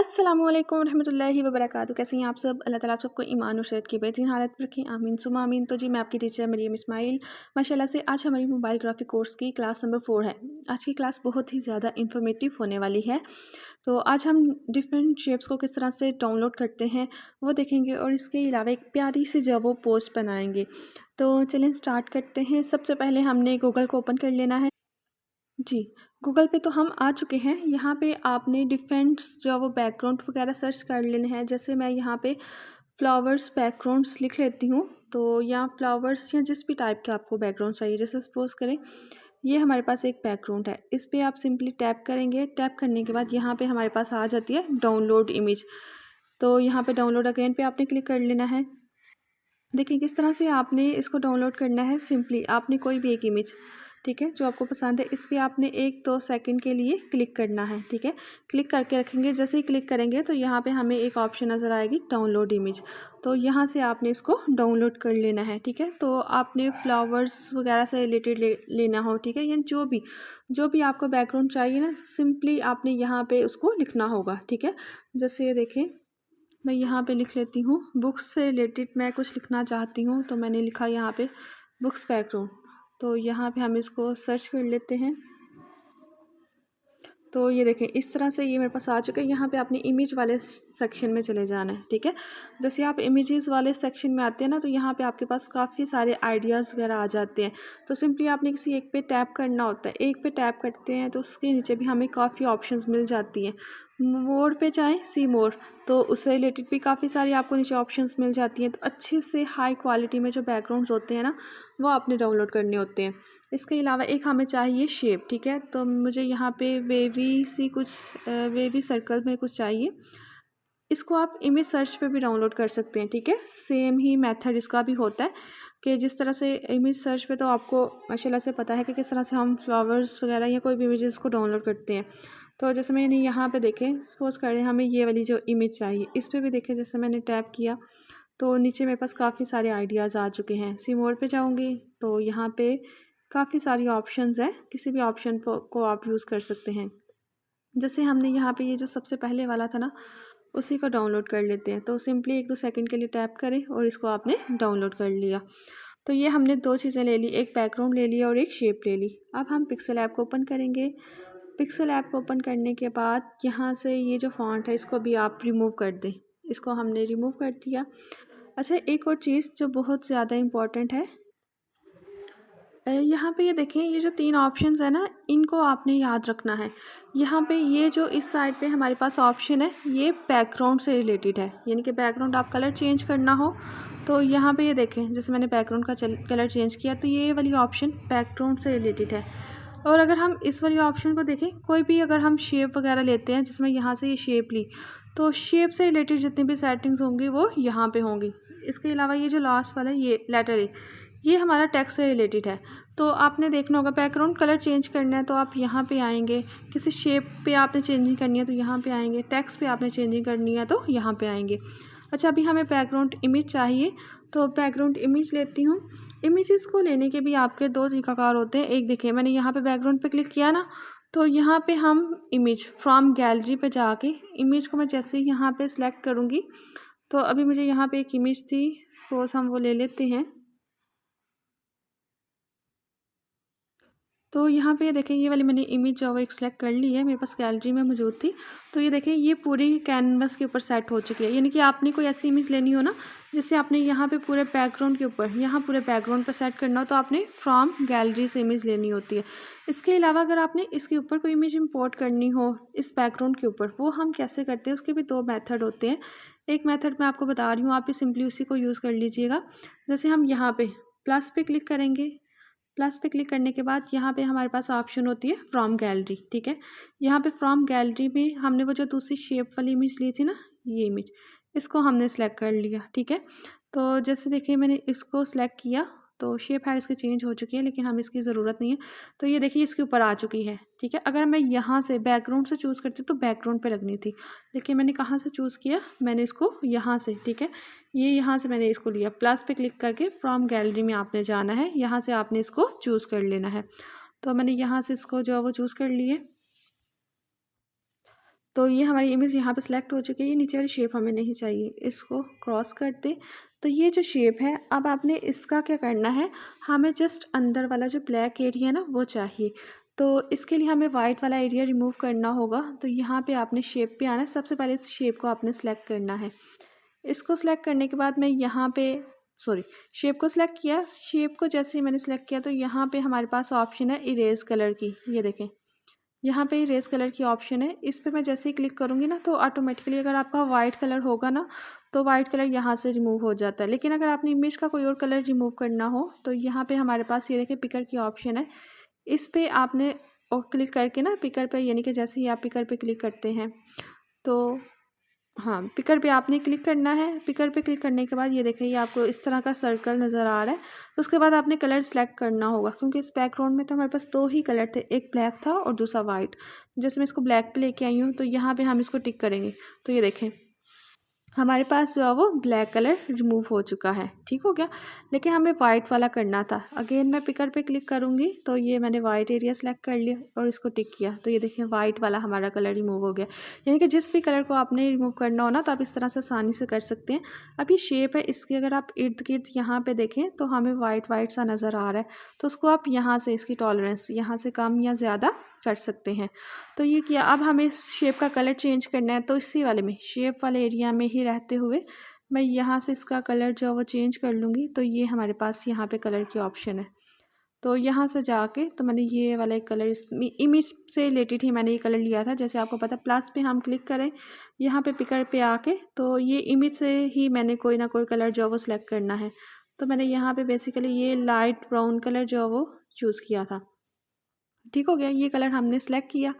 अस्सलामुअलैकुम रहमतुल्लाहि व बरकातुहू। कैसे हैं आप सब? अल्लाह ताला आप सबको ईमान और सेहत की बेहतरीन हालत में रखें, आमीन सुमा आमीन। तो जी मैं आपकी टीचर मरियम इस्माइल माशाल्लाह से आज हमारी मोबाइल ग्राफिक कोर्स की क्लास नंबर 4 है। आज की क्लास बहुत ही ज़्यादा इन्फॉर्मेटिव होने वाली है। तो आज हम डिफरेंट शेप्स को किस तरह से डाउनलोड करते हैं वो देखेंगे और इसके अलावा एक प्यारी सी जो वो पोस्ट बनाएंगे। तो चलें स्टार्ट करते हैं। सबसे पहले हमने गूगल को ओपन कर लेना है। जी, गूगल पे तो हम आ चुके हैं। यहाँ पे आपने डिफरेंट्स जो वो बैकग्राउंड वगैरह सर्च कर लेने हैं। जैसे मैं यहाँ पे फ्लावर्स बैकग्राउंड्स लिख लेती हूँ। तो या फ्लावर्स या जिस भी टाइप के आपको बैकग्राउंड चाहिए, जैसे सपोज़ करें ये हमारे पास एक बैकग्राउंड है। इस पे आप सिंपली टैप करेंगे। टैप करने के बाद यहाँ पे हमारे पास आ जाती है डाउनलोड इमेज। तो यहाँ पे डाउनलोड अगेन पे आपने क्लिक कर लेना है। देखिए किस तरह से आपने इसको डाउनलोड करना है। सिंपली आपने कोई भी एक इमेज, ठीक है, जो आपको पसंद है, इस पे आपने 1-2 सेकंड के लिए क्लिक करना है, ठीक है। क्लिक करके रखेंगे। जैसे ही क्लिक करेंगे तो यहाँ पे हमें एक ऑप्शन नज़र आएगी डाउनलोड इमेज। तो यहाँ से आपने इसको डाउनलोड कर लेना है, ठीक है। तो आपने फ्लावर्स वगैरह से रिलेटेड लेना हो, ठीक है, या जो भी आपको बैकग्राउंड चाहिए ना, सिंपली आपने यहाँ पे उसको लिखना होगा, ठीक है। जैसे ये देखें, मैं यहाँ पे लिख लेती हूँ बुक्स से रिलेटेड मैं कुछ लिखना चाहती हूँ। तो मैंने लिखा यहाँ पे बुक्स बैकग्राउंड। तो यहाँ पे हम इसको सर्च कर लेते हैं। तो ये देखें इस तरह से ये मेरे पास आ चुका है। यहाँ पे आपने इमेज वाले सेक्शन में चले जाना है, ठीक है। जैसे आप इमेजेस वाले सेक्शन में आते हैं ना, तो यहाँ पे आपके पास काफ़ी सारे आइडियाज़ वगैरह आ जाते हैं। तो सिंपली आपने किसी एक पे टैप करना होता है। एक पे टैप करते हैं तो उसके नीचे भी हमें काफ़ी ऑप्शंस मिल जाती हैं। मोर पे जाएँ, सी मोर, तो उससे रिलेटेड भी काफ़ी सारी आपको नीचे ऑप्शंस मिल जाती हैं। तो अच्छे से हाई क्वालिटी में जो बैकग्राउंड्स होते हैं ना, वो आपने डाउनलोड करने होते हैं। इसके अलावा एक हमें चाहिए शेप, ठीक है। तो मुझे यहाँ पे वेवी सी कुछ वेवी सर्कल में कुछ चाहिए। इसको आप इमेज सर्च पे भी डाउनलोड कर सकते हैं, ठीक है। सेम ही मेथड इसका भी होता है कि जिस तरह से इमेज सर्च पे तो आपको माशाल्लाह से पता है कि किस तरह से हम फ्लावर्स वगैरह या कोई भी इमेजेस को डाउनलोड करते हैं। तो जैसे मैंने यहाँ पे देखें, सपोज़ करें हमें ये वाली जो इमेज चाहिए, इस पे भी देखें, जैसे मैंने टैप किया तो नीचे मेरे पास काफ़ी सारे आइडियाज़ आ चुके हैं। सी मोर पे जाऊँगी तो यहाँ पे काफ़ी सारी ऑप्शंस हैं। किसी भी ऑप्शन को आप यूज़ कर सकते हैं। जैसे हमने यहाँ पे ये जो सबसे पहले वाला था ना, उसी को डाउनलोड कर लेते हैं। तो सिंपली 1-2 सेकंड के लिए टैप करें और इसको आपने डाउनलोड कर लिया। तो ये हमने 2 चीज़ें ले ली, एक बैकग्राउंड ले लिया और एक शेप ले ली। अब हम पिक्सेल ऐप को ओपन करेंगे। पिक्सेल ऐप को ओपन करने के बाद यहाँ से ये जो फ़ॉन्ट है इसको भी आप रिमूव कर दें। इसको हमने रिमूव कर दिया। अच्छा, एक और चीज़ जो बहुत ज़्यादा इम्पॉर्टेंट है, यहाँ पे ये देखें, ये जो 3 ऑप्शंस है ना, इनको आपने याद रखना है। यहाँ पे ये जो इस साइड पे हमारे पास ऑप्शन है, ये बैकग्राउंड से रिलेटेड है। यानी कि बैकग्राउंड आप कलर चेंज करना हो तो यहाँ पे ये देखें, जैसे मैंने बैकग्राउंड का कलर चेंज किया तो ये वाली ऑप्शन बैकग्राउंड से रिलेटेड है। और अगर हम इस वाली ऑप्शन को देखें, कोई भी अगर हम शेप वगैरह लेते हैं, जिसमें यहाँ से ये शेप ली, तो शेप से रिलेटेड जितनी भी सेटिंग्स होंगी वो यहाँ पे होंगी। इसके अलावा ये जो लास्ट वाला है, ये लेटर है, ये हमारा टेक्स्ट से रिलेटेड है। तो आपने देखना होगा बैकग्राउंड कलर चेंज करना है तो आप यहाँ पे आएंगे। किसी शेप पे आपने चेंजिंग करनी है तो यहाँ पे आएंगे। टेक्स्ट पे आपने चेंजिंग करनी है तो यहाँ पे आएंगे। अच्छा, अभी हमें बैकग्राउंड इमेज चाहिए तो बैकग्राउंड इमेज लेती हूँ। इमेजेस को लेने के भी आपके 2 तरीक़ाकार होते हैं। एक देखिए, मैंने यहाँ पे बैकग्राउंड पे क्लिक किया ना, तो यहाँ पे हम इमेज फ्रॉम गैलरी पे जाके इमेज को मैं जैसे ही यहाँ पे सिलेक्ट करूँगी, तो अभी मुझे यहाँ पे एक इमेज थी, सपोज़ हम वो ले लेते हैं। तो यहाँ पे ये देखें, ये वाली मैंने इमेज जो है वो एक सेलेक्ट कर ली है, मेरे पास गैलरी में मौजूद थी। तो ये देखें, ये पूरी कैनवस के ऊपर सेट हो चुकी है। यानी कि आपने कोई ऐसी इमेज लेनी हो ना, जिससे आपने यहाँ पे पूरे बैकग्राउंड के ऊपर, यहाँ पूरे बैकग्राउंड पर सेट करना हो, तो आपने फ्रॉम गैलरी से इमेज लेनी होती है। इसके अलावा अगर आपने इसके ऊपर कोई इमेज इम्पोर्ट करनी हो इस बैकग्राउंड के ऊपर, वो हम कैसे करते हैं, उसके भी 2 मेथड होते हैं। एक मेथड मैं आपको बता रही हूँ, आप भी सिंपली उसी को यूज़ कर लीजिएगा। जैसे हम यहाँ पे प्लस पे क्लिक करेंगे। प्लस पे क्लिक करने के बाद यहाँ पे हमारे पास ऑप्शन होती है फ्रॉम गैलरी, ठीक है। यहाँ पे फ्रॉम गैलरी में हमने वो जो दूसरी शेप वाली इमेज ली थी ना, ये इमेज, इसको हमने सेलेक्ट कर लिया, ठीक है। तो जैसे देखिए मैंने इसको सेलेक्ट किया तो शेप है इसकी चेंज हो चुकी है, लेकिन हमें इसकी ज़रूरत नहीं है। तो ये देखिए इसके ऊपर आ चुकी है, ठीक है। अगर मैं यहाँ से बैकग्राउंड से चूज़ करती तो बैकग्राउंड पे लगनी थी, लेकिन मैंने कहाँ से चूज़ किया, मैंने इसको यहाँ से, ठीक है। ये यहाँ से मैंने इसको लिया। प्लस पे क्लिक करके फ्रॉम गैलरी में आपने जाना है, यहाँ से आपने इसको चूज़ कर लेना है। तो मैंने यहाँ से इसको जो है वो चूज़ कर लिए। तो ये हमारी इमेज यहाँ पे सिलेक्ट हो चुकी है। ये नीचे वाली शेप हमें नहीं चाहिए, इसको क्रॉस कर दे। तो ये जो शेप है, अब आपने इसका क्या करना है, हमें जस्ट अंदर वाला जो ब्लैक एरिया है ना वो चाहिए। तो इसके लिए हमें वाइट वाला एरिया रिमूव करना होगा। तो यहाँ पे आपने शेप पे आना है, सबसे पहले इस शेप को आपने सेलेक्ट करना है। इसको सेलेक्ट करने के बाद मैं यहाँ पे शेप को सिलेक्ट किया। शेप को जैसे ही मैंने सेलेक्ट किया तो यहाँ पे हमारे पास ऑप्शन है इरेज कलर की। ये देखें, यहाँ पे इरेज कलर की ऑप्शन है। इस पे मैं जैसे ही क्लिक करूँगी ना तो ऑटोमेटिकली अगर आपका वाइट कलर होगा ना तो वाइट कलर यहाँ से रिमूव हो जाता है। लेकिन अगर आपने इमेज का कोई और कलर रिमूव करना हो तो यहाँ पे हमारे पास ये देखिए पिकर की ऑप्शन है। इस पे आपने और क्लिक करके ना पिकर पे, यानी कि जैसे ही आप पिकर पे क्लिक करते हैं तो हाँ, पिकर पे आपने क्लिक करना है। पिकर पे क्लिक करने के बाद ये देखिए आपको इस तरह का सर्कल नज़र आ रहा है। तो उसके बाद आपने कलर सेलेक्ट करना होगा, क्योंकि इस बैकग्राउंड में तो हमारे पास 2 ही कलर थे, एक ब्लैक था और दूसरा वाइट। जैसे मैं इसको ब्लैक पे लेके आई हूँ तो यहाँ पे हम इसको टिक करेंगे। तो ये देखें हमारे पास जो है वो ब्लैक कलर रिमूव हो चुका है, ठीक हो गया। लेकिन हमें वाइट वाला करना था। अगेन मैं पिकर पे क्लिक करूँगी तो ये मैंने वाइट एरिया सेलेक्ट कर लिया और इसको टिक किया। तो ये देखिए वाइट वाला हमारा कलर रिमूव हो गया। यानी कि जिस भी कलर को आपने रिमूव करना हो ना तो आप इस तरह से आसानी से कर सकते हैं। अब ये शेप है, इसकी अगर आप इर्द गिर्द यहाँ पे देखें तो हमें वाइट वाइट सा नज़र आ रहा है। तो उसको आप यहाँ से इसकी टॉलरेंस यहाँ से कम या ज़्यादा कर सकते हैं। तो ये किया। अब हमें इस शेप का कलर चेंज करना है, तो इसी वाले में शेप वाले एरिया में ही रहते हुए मैं यहाँ से इसका कलर जो है वो चेंज कर लूँगी। तो ये हमारे पास यहाँ पे कलर की ऑप्शन है। तो यहाँ से जाके तो मैंने ये वाला एक कलर इस इमेज से रिलेटेड ही मैंने ये कलर लिया था। जैसे आपको पता प्लस पे हम क्लिक करें, यहाँ पे पिकर पे आके तो ये इमेज से ही मैंने कोई ना कोई कलर जो है वो सिलेक्ट करना है। तो मैंने यहाँ पे बेसिकली ये लाइट ब्राउन कलर जो है वो चूज़ किया था, ठीक हो गया। ये कलर हमने सेलेक्ट किया।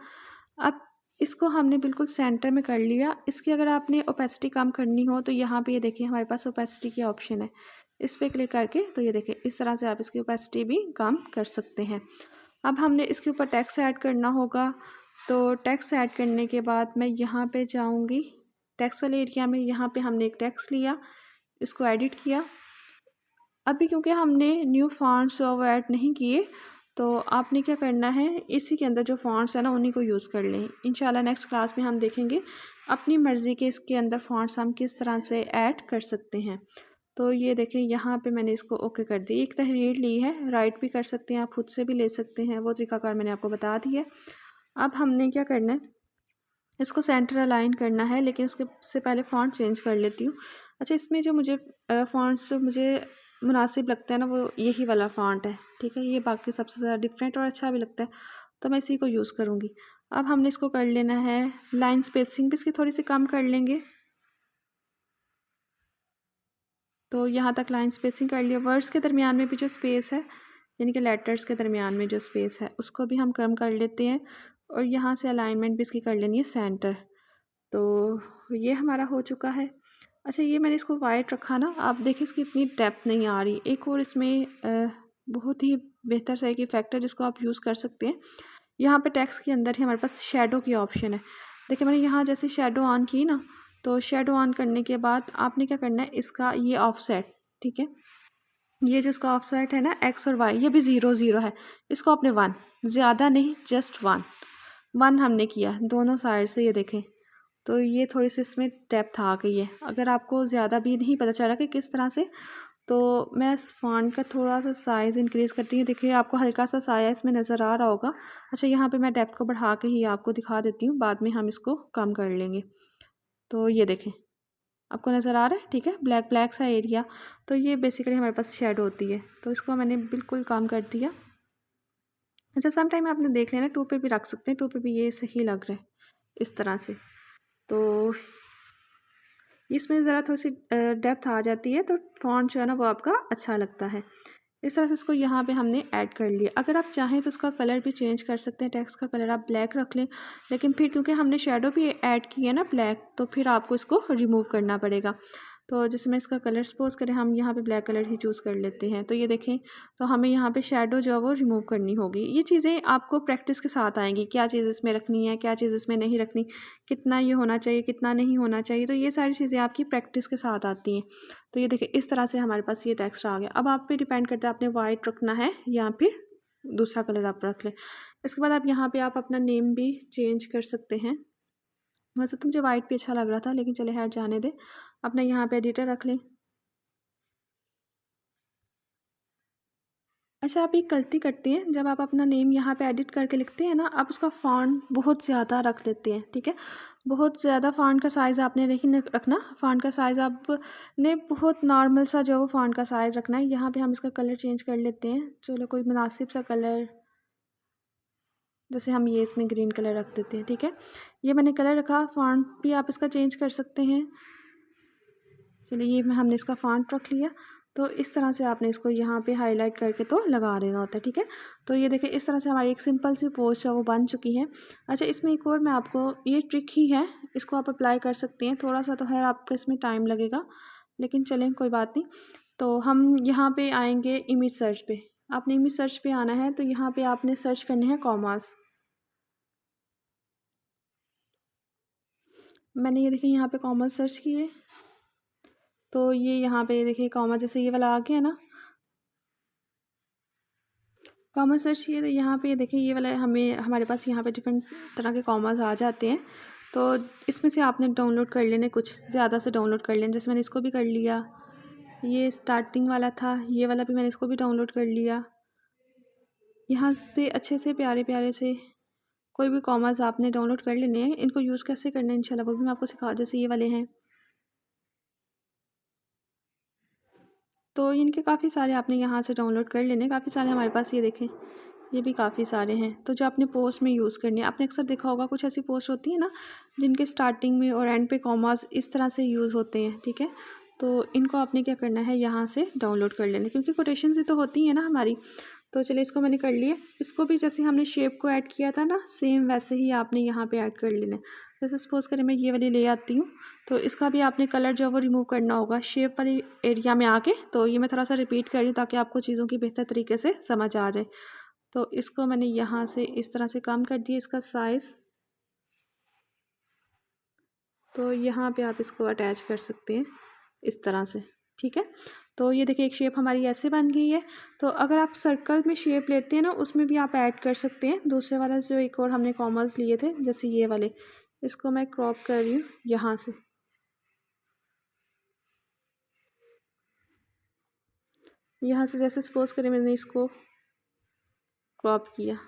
अब इसको हमने बिल्कुल सेंटर में कर लिया। इसकी अगर आपने ओपेसिटी कम करनी हो तो यहाँ पे ये देखिए हमारे पास ओपेसिटी की ऑप्शन है। इस पर क्लिक करके तो ये देखिए इस तरह से आप इसकी ओपेसिटी भी कम कर सकते हैं। अब हमने इसके ऊपर टेक्स्ट ऐड करना होगा। तो टेक्स्ट ऐड करने के बाद मैं यहाँ पे जाऊँगी टेक्स्ट वाले एरिया में। यहाँ पे हमने एक टेक्स्ट लिया, इसको एडिट किया। अभी क्योंकि हमने न्यू फॉन्ट्स वो ऐड नहीं किए तो आपने क्या करना है, इसी के अंदर जो फॉन्ट्स है ना उन्हीं को यूज़ कर लें। इंशाल्लाह नेक्स्ट क्लास में हम देखेंगे अपनी मर्ज़ी के इसके अंदर फॉन्ट्स हम किस तरह से ऐड कर सकते हैं। तो ये देखें यहाँ पे मैंने इसको ओके कर दी। एक तहरीर ली है, राइट भी कर सकते हैं, आप खुद से भी ले सकते हैं, वो तरीकाकार मैंने आपको बता दी है। अब हमने क्या करना है, इसको सेंटर अलाइन करना है, लेकिन उसके से पहले फ़ॉन्ट चेंज कर लेती हूँ। अच्छा, इसमें जो मुझे फ़ॉन्ट्स जो मुझे मुनासिब लगता है ना वो यही वाला फ़ॉन्ट है, ठीक है। ये बाकी सबसे ज़्यादा डिफरेंट और अच्छा भी लगता है, तो मैं इसी को यूज़ करूँगी। अब हमने इसको कर लेना है, लाइन स्पेसिंग भी इसकी थोड़ी सी कम कर लेंगे। तो यहाँ तक लाइन स्पेसिंग कर लिया। वर्ड्स के दरमियान में भी जो स्पेस है, यानी कि लेटर्स के दरमियान में जो स्पेस है उसको भी हम कम कर लेते हैं। और यहाँ से अलाइनमेंट भी इसकी कर लेनी है सेंटर। तो ये हमारा हो चुका है। अच्छा, ये मैंने इसको वाइट रखा ना, आप देखिए इसकी इतनी डेप्थ नहीं आ रही। एक और इसमें बहुत ही बेहतर सा एक इफ़ेक्ट है जिसको आप यूज़ कर सकते हैं। यहाँ पे टेक्स्ट के अंदर ही हमारे पास शेडो की ऑप्शन है। देखिए मैंने यहाँ जैसे शेडो ऑन की ना, तो शेडो ऑन करने के बाद आपने क्या करना है, इसका ये ऑफसेट, ठीक है, ये जो इसका ऑफसेट है ना एक्स और वाई, ये भी 0 0 है। इसको आपने 1, ज़्यादा नहीं, जस्ट 1 हमने किया दोनों साइड से। ये देखें तो ये थोड़ी सी इसमें डेप्थ आ गई है। अगर आपको ज़्यादा भी नहीं पता चला कि किस तरह से, तो मैं इस फ़ॉन्ट का थोड़ा सा साइज़ इंक्रीज़ करती हूँ। देखिए आपको हल्का सा साया इसमें नज़र आ रहा होगा। अच्छा, यहाँ पे मैं डेप्थ को बढ़ा के ही आपको दिखा देती हूँ, बाद में हम इसको कम कर लेंगे। तो ये देखें आपको नज़र आ रहा है, ठीक है, ब्लैक ब्लैक सा एरिया। तो ये बेसिकली हमारे पास शेड होती है, तो इसको मैंने बिल्कुल कम कर दिया। अच्छा, सम टाइम आपने देख लेना 2 पे भी रख सकते हैं, 2 पे भी ये सही लग रहा है इस तरह से। तो इसमें ज़रा थोड़ी सी डेप्थ आ जाती है तो फ़ॉन्ट जो है ना वो आपका अच्छा लगता है। इस तरह से इसको यहाँ पे हमने ऐड कर लिया। अगर आप चाहें तो उसका कलर भी चेंज कर सकते हैं। टेक्स्ट का कलर आप ब्लैक रख लें, लेकिन फिर क्योंकि हमने शेडो भी ऐड की है ना ब्लैक, तो फिर आपको इसको रिमूव करना पड़ेगा। तो जैसे मैं इसका कलर सपोज़ करें हम यहाँ पे ब्लैक कलर ही चूज़ कर लेते हैं। तो ये देखें, तो हमें यहाँ पे शेडो जो है वो रिमूव करनी होगी। ये चीज़ें आपको प्रैक्टिस के साथ आएंगी, क्या चीज़ इसमें रखनी है, क्या चीज़ इसमें नहीं रखनी, कितना ये होना चाहिए, कितना नहीं होना चाहिए। तो ये सारी चीज़ें आपकी प्रैक्टिस के साथ आती हैं। तो ये देखिए इस तरह से हमारे पास ये टेक्स्ट आ गया। अब आप पे डिपेंड करता है आपने वाइट रखना है या फिर दूसरा कलर आप रख लें। इसके बाद आप यहाँ पे आप अपना नेम भी चेंज कर सकते हैं। वैसे तो मुझे वाइट भी अच्छा लग रहा था, लेकिन चले खैर जाने दें। अपना यहाँ पे एडिटर रख लें। अच्छा, आप एक गलती करते हैं, जब आप अपना नेम यहाँ पे एडिट करके लिखते हैं ना, आप उसका फ़ॉन्ट बहुत ज़्यादा रख लेते हैं, ठीक है। बहुत ज़्यादा फ़ॉन्ट का साइज़ आपने नहीं रखना। फ़ॉन्ट का साइज़ आपने बहुत नॉर्मल सा जो फ़ॉन्ट का साइज़ रखना है। यहाँ पे हम इसका कलर चेंज कर लेते हैं। चलो कोई मुनासिब सा कलर, जैसे हम ये इसमें ग्रीन कलर रख देते हैं, ठीक है। ये मैंने कलर रखा। फ़ॉन्ट भी आप इसका चेंज कर सकते हैं। चलिए, ये में हमने इसका फ़ॉन्ट रख लिया। तो इस तरह से आपने इसको यहाँ पे हाईलाइट करके तो लगा देना होता है, ठीक है। तो ये देखिए, इस तरह से हमारी एक सिंपल सी पोस्ट है वो बन चुकी है। अच्छा, इसमें एक और मैं आपको, ये ट्रिक ही है, इसको आप अप्लाई कर सकते हैं। थोड़ा सा तो है आपको इसमें टाइम लगेगा, लेकिन चलें कोई बात नहीं। तो हम यहाँ पे आएंगे इमेज सर्च पे। आपने इमेज सर्च पे आना है, तो यहाँ पे आपने सर्च करने हैं कॉमास। मैंने ये देखिए यहाँ पे कॉमर्स सर्च किए, तो ये यहाँ पे देखिए कॉमा, जैसे ये वाला आ गया ना, कॉमर्स सर्च किए, तो यहाँ पे देखिए ये वाला हमें, हमारे पास यहाँ पे डिफरेंट तरह के कॉमर्स आ जाते हैं। तो इसमें से आपने डाउनलोड कर लेने, कुछ ज़्यादा से डाउनलोड कर लेने। जैसे मैंने इसको भी कर लिया, ये स्टार्टिंग वाला था, ये वाला भी मैंने इसको भी डाउनलोड कर लिया। यहाँ पे अच्छे से प्यारे प्यारे से कोई भी कॉमर्स आपने डाउनलोड कर लेने हैं। इनको यूज़ कैसे करना है इंशाल्लाह वो भी मैं आपको सिखा, जैसे ये वाले हैं, तो इनके काफ़ी सारे आपने यहाँ से डाउनलोड कर लेने। काफ़ी सारे हमारे पास, ये देखें, ये भी काफ़ी सारे हैं। तो जो आपने पोस्ट में यूज़ करने हैं, आपने अक्सर देखा होगा कुछ ऐसी पोस्ट होती है ना, जिनके स्टार्टिंग में और एंड पे कॉमास इस तरह से यूज़ होते हैं, ठीक है। तो इनको आपने क्या करना है, यहाँ से डाउनलोड कर लेने, क्योंकि कोटेशन से तो होती है ना हमारी। तो चलिए, इसको मैंने कर लिया। इसको भी जैसे हमने शेप को ऐड किया था ना, सेम वैसे ही आपने यहाँ पे ऐड कर लेना है। जैसे सपोज़ करें मैं ये वाली ले आती हूँ, तो इसका भी आपने कलर जो है वो रिमूव करना होगा शेप वाली एरिया में आके। तो ये मैं थोड़ा सा रिपीट कर रही हूँ ताकि आपको चीज़ों की बेहतर तरीके से समझ आ जाए। तो इसको मैंने यहाँ से इस तरह से कम कर दिया, इसका साइज़। तो यहाँ पे आप इसको अटैच कर सकते हैं इस तरह से, ठीक है। तो ये देखिए, एक शेप हमारी ऐसे बन गई है। तो अगर आप सर्कल में शेप लेते हैं ना, उसमें भी आप ऐड कर सकते हैं। दूसरे वाला जो एक और हमने कॉमर्स लिए थे, जैसे ये वाले, इसको मैं क्रॉप कर रही हूँ यहाँ से। यहाँ से जैसे सपोज़ करें मैंने इसको क्रॉप किया।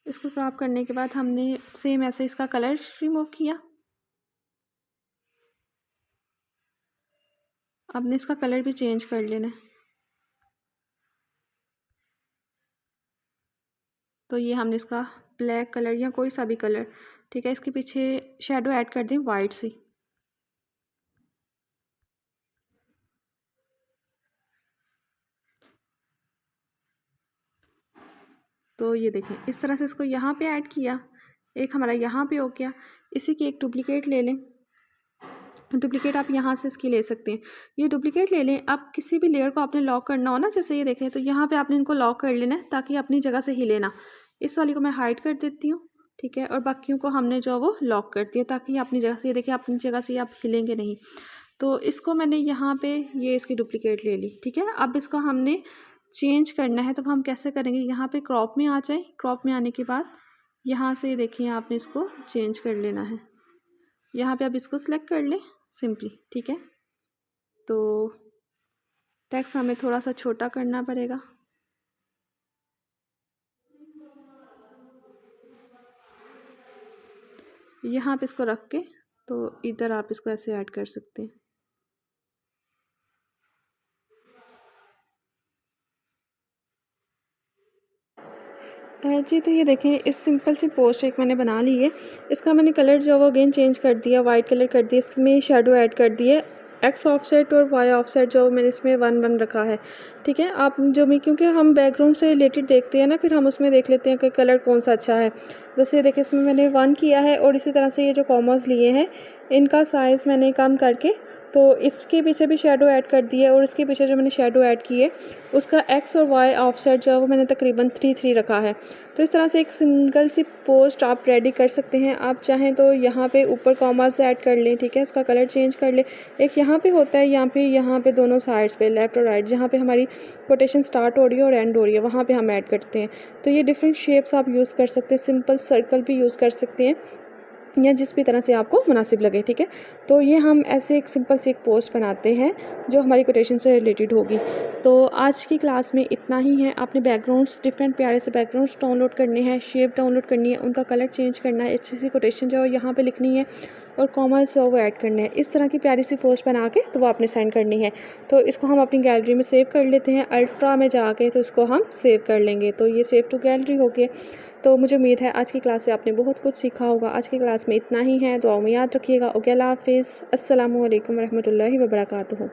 इसको क्रॉप करने के बाद हमने सेम ऐसे इसका कलर रिमूव किया। आपने इसका कलर भी चेंज कर लेना है। तो ये हमने इसका ब्लैक कलर या कोई सा भी कलर, ठीक है, इसके पीछे शेडो ऐड कर दें वाइट सी। तो ये देखें, इस तरह से इसको यहाँ पे ऐड किया। एक हमारा यहाँ पे हो गया। इसी की एक डुप्लीकेट ले लें। डुप्लीकेट आप यहाँ से इसकी ले सकते हैं। ये डुप्लीकेट ले लें। आप किसी भी लेयर को आपने लॉक करना हो ना, जैसे ये देखें, तो यहाँ पे आपने इनको लॉक कर लेना है ताकि अपनी जगह से हिले ना। इस वाली को मैं हाइड कर देती हूँ, ठीक है, और बाकियों को हमने जो वो लॉक कर दिया ताकि अपनी जगह से, ये देखिए, अपनी जगह से आप हिलेंगे नहीं। तो इसको मैंने यहाँ पे ये इसकी डुप्लीकेट ले ली, ठीक है। अब इसको हमने चेंज करना है, तो हम कैसे करेंगे, यहाँ पे क्रॉप में आ जाए। क्रॉप में आने के बाद यहाँ से देखिए आपने इसको चेंज कर लेना है। यहाँ पे आप इसको सिलेक्ट कर लें सिंपली, ठीक है। तो टेक्स्ट हमें थोड़ा सा छोटा करना पड़ेगा। यहाँ पे इसको रख के, तो इधर आप इसको ऐसे ऐड कर सकते हैं। जी, तो ये देखें, इस सिंपल सी पोस्ट एक मैंने बना ली है। इसका मैंने कलर जो वो अगेन चेंज कर दिया, वाइट कलर कर दिया, इसमें शेडो ऐड कर दिए। एक्स ऑफसेट और वाई ऑफसेट जो मैंने इसमें 1-1 रखा है, ठीक है। आप जो भी, क्योंकि हम बैकग्राउंड से रिलेटेड देखते हैं ना, फिर हम उसमें देख लेते हैं कि कलर कौन सा अच्छा है। जैसे ये देखिए, इसमें मैंने 1 किया है, और इसी तरह से ये जो कॉमर्स लिए हैं, इनका साइज़ मैंने कम करके, तो इसके पीछे भी शेडो ऐड कर दी है, और इसके पीछे जो मैंने शेडो ऐड की है, उसका एक्स और वाई ऑफसेट जो है वो मैंने तकरीबन 3-3 रखा है। तो इस तरह से एक सिंगल सी पोस्ट आप रेडी कर सकते हैं। आप चाहें तो यहाँ पे ऊपर कॉमास ऐड कर लें, ठीक है, उसका कलर चेंज कर लें। एक यहाँ पे होता है, यहाँ पे दोनों साइड्स पे, लेफ़्ट और राइट, जहाँ पे हमारी कोटेशन स्टार्ट हो रही है और एंड हो रही है, वहाँ पे हम ऐड करते हैं। तो ये डिफरेंट शेप्स आप यूज़ कर सकते हैं। सिंपल सर्कल भी यूज़ कर सकते हैं। या जिस भी तरह से आपको मुनासिब लगे, ठीक है। तो ये हम ऐसे एक सिंपल सी एक पोस्ट बनाते हैं जो हमारी कोटेशन से रिलेटेड होगी। तो आज की क्लास में इतना ही है। आपने बैकग्राउंड्स, डिफरेंट प्यारे से बैकग्राउंड्स डाउनलोड करने हैं, शेप डाउनलोड करनी है, उनका कलर चेंज करना है, अच्छी सी कोटेशन जो है यहाँ पे लिखनी है और कॉमर्स जो वो ऐड करने हैं। इस तरह की प्यारी सी पोस्ट बना के तो वो आपने सेंड करनी है। तो इसको हम अपनी गैलरी में सेव कर लेते हैं, अल्ट्रा में जाके तो इसको हम सेव कर लेंगे। तो ये सेव टू गैलरी हो गया। तो मुझे उम्मीद है आज की क्लास से आपने बहुत कुछ सीखा होगा। आज की क्लास में इतना ही है। दुआओं में याद रखिएगा। ओके, अल्लाह हाफ़िज़। अस्सलामु अलैकुम रहमतुल्लाहि व बरकातुहू।